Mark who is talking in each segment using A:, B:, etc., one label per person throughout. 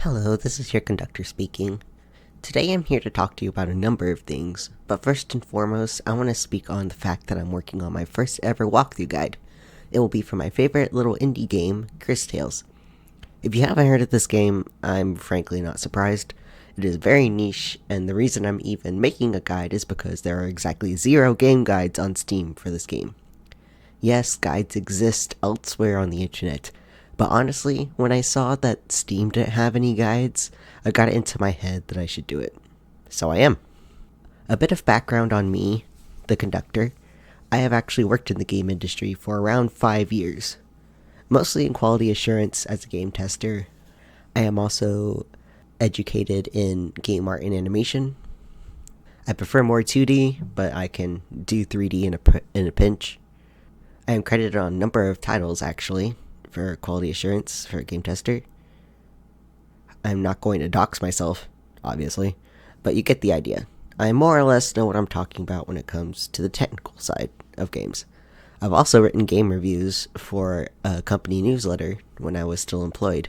A: Hello, this is your conductor speaking. Today I'm here to talk to you about a number of things, but first and foremost, I want to speak on the fact that I'm working on my first ever walkthrough guide. It will be for my favorite little indie game, Chris Tales. If you haven't heard of this game, I'm frankly not surprised. It is very niche, and the reason I'm even making a guide is because there are exactly 0 game guides on Steam for this game. Yes, guides exist elsewhere on the internet, but honestly, when I saw that Steam didn't have any guides, I got it into my head that I should do it. So I am. A bit of background on me, the conductor. I have actually worked in the game industry for around 5 years, mostly in quality assurance as a game tester. I am also educated in game art and animation. I prefer more 2D, but I can do 3D in a pinch. I am credited on a number of titles, actually, for quality assurance for a game tester. I'm not going to dox myself, obviously, but you get the idea. I more or less know what I'm talking about when it comes to the technical side of games. I've also written game reviews for a company newsletter when I was still employed.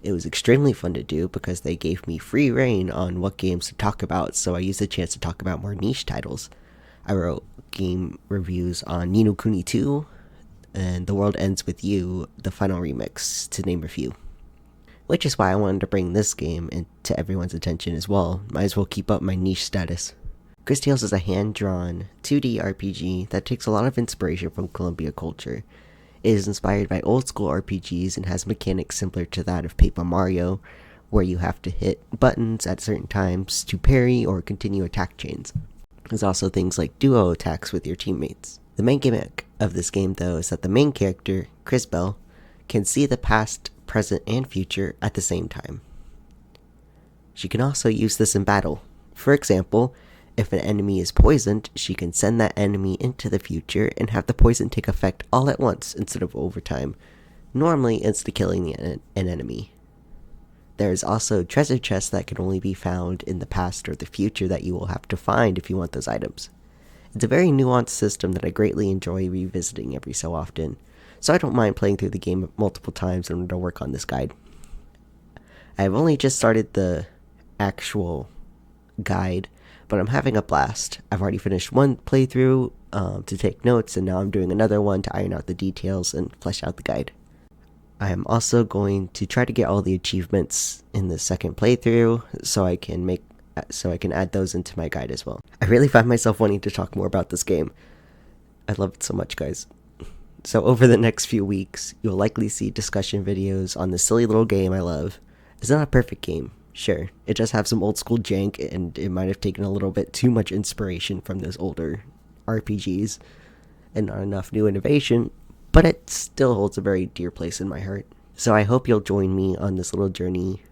A: It was extremely fun to do because they gave me free reign on what games to talk about, so I used the chance to talk about more niche titles. I wrote game reviews on Ni no Kuni 2 and The World Ends With You, the final remix, to name a few. Which is why I wanted to bring this game into everyone's attention as well. Might as well keep up my niche status. Chris Tales is a hand-drawn 2D RPG that takes a lot of inspiration from Columbia culture. It is inspired by old-school RPGs and has mechanics similar to that of Paper Mario, where you have to hit buttons at certain times to parry or continue attack chains. There's also things like duo attacks with your teammates. The main gimmick of this game, though, is that the main character, Chris Bell, can see the past, present, and future at the same time. She can also use this in battle. For example, if an enemy is poisoned, she can send that enemy into the future and have the poison take effect all at once instead of over time, normally insta-killing an enemy. There is also treasure chests that can only be found in the past or the future that you will have to find if you want those items. It's a very nuanced system that I greatly enjoy revisiting every so often, so I don't mind playing through the game multiple times in order to work on this guide. I have only just started the actual guide, but I'm having a blast. I've already finished one playthrough to take notes, and now I'm doing another one to iron out the details and flesh out the guide. I am also going to try to get all the achievements in the second playthrough so I can add those into my guide as well. I really find myself wanting to talk more about this game. I love it so much, guys. So over the next few weeks, you'll likely see discussion videos on this silly little game I love. It's not a perfect game, sure. It does have some old school jank, and it might have taken a little bit too much inspiration from those older RPGs and not enough new innovation, but it still holds a very dear place in my heart. So I hope you'll join me on this little journey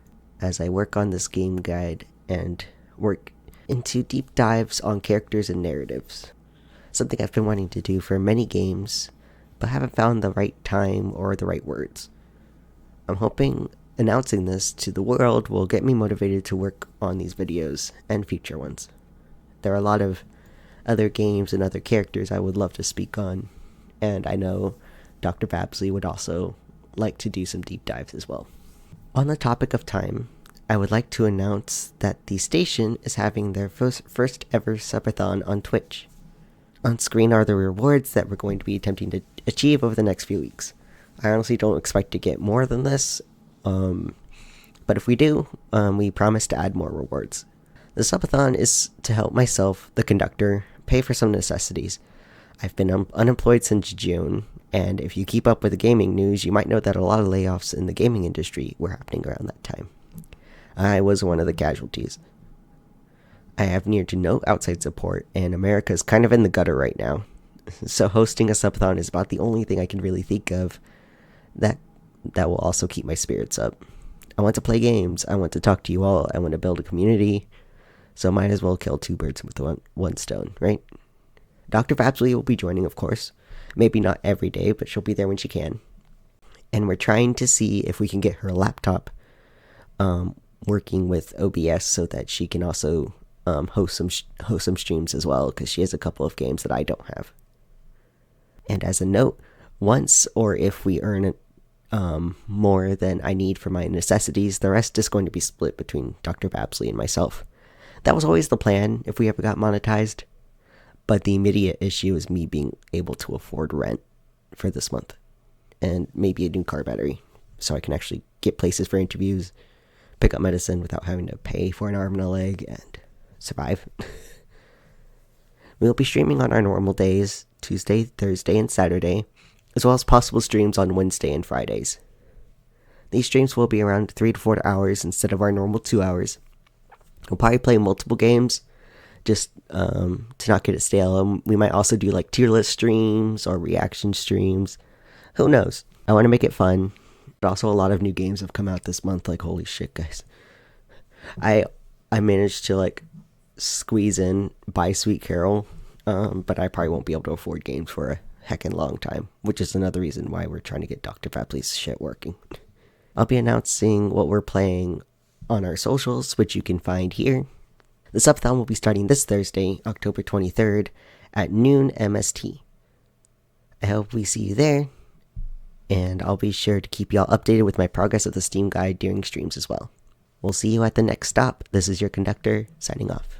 A: as I work on this game guide and work into deep dives on characters and narratives. Something I've been wanting to do for many games, but haven't found the right time or the right words. I'm hoping announcing this to the world will get me motivated to work on these videos and future ones. There are a lot of other games and other characters I would love to speak on, and I know Dr.Vabsley would also like to do some deep dives as well. On the topic of time, I would like to announce that the station is having their first ever Subathon on Twitch. On screen are the rewards that we're going to be attempting to achieve over the next few weeks. I honestly don't expect to get more than this, but if we do, we promise to add more rewards. The Subathon is to help myself, the conductor, pay for some necessities. I've been unemployed since June, and if you keep up with the gaming news, you might know that a lot of layoffs in the gaming industry were happening around that time. I was one of the casualties. I have near to no outside support, and America's kind of in the gutter right now. So hosting a subathon is about the only thing I can really think of that will also keep my spirits up. I want to play games, I want to talk to you all, I want to build a community, so might as well kill 2 birds with one stone, right? Dr. Vabsley will be joining, of course. Maybe not every day, but she'll be there when she can. And we're trying to see if we can get her laptop working with OBS so that she can also host some streams as well, because she has a couple of games that I don't have. And as a note, once or if we earn more than I need for my necessities. The rest is going to be split between Dr.Vabsley and myself. That was always the plan if we ever got monetized. But the immediate issue is me being able to afford rent for this month. And maybe a new car battery. So I can actually get places for interviews, pick up medicine without having to pay for an arm and a leg, and survive. We'll be streaming on our normal days, Tuesday, Thursday, and Saturday, as well as possible streams on Wednesday and Fridays. These streams will be around 3 to 4 hours instead of our normal 2 hours. We'll probably play multiple games, just to not get it stale. We might also do like tier list streams or reaction streams. Who knows? I want to make it fun. But also a lot of new games have come out this month. Like, holy shit, guys. I managed to like squeeze in Buy Sweet Carol, but I probably won't be able to afford games for a heckin' long time, which is another reason why we're trying to get Dr. Vabsley's shit working. I'll be announcing what we're playing on our socials, which you can find here. The Subathon will be starting this Thursday, October 23rd at noon MST. I hope we see you there, and I'll be sure to keep y'all updated with my progress of the Steam guide during streams as well. We'll see you at the next stop. This is your Conductor, signing off.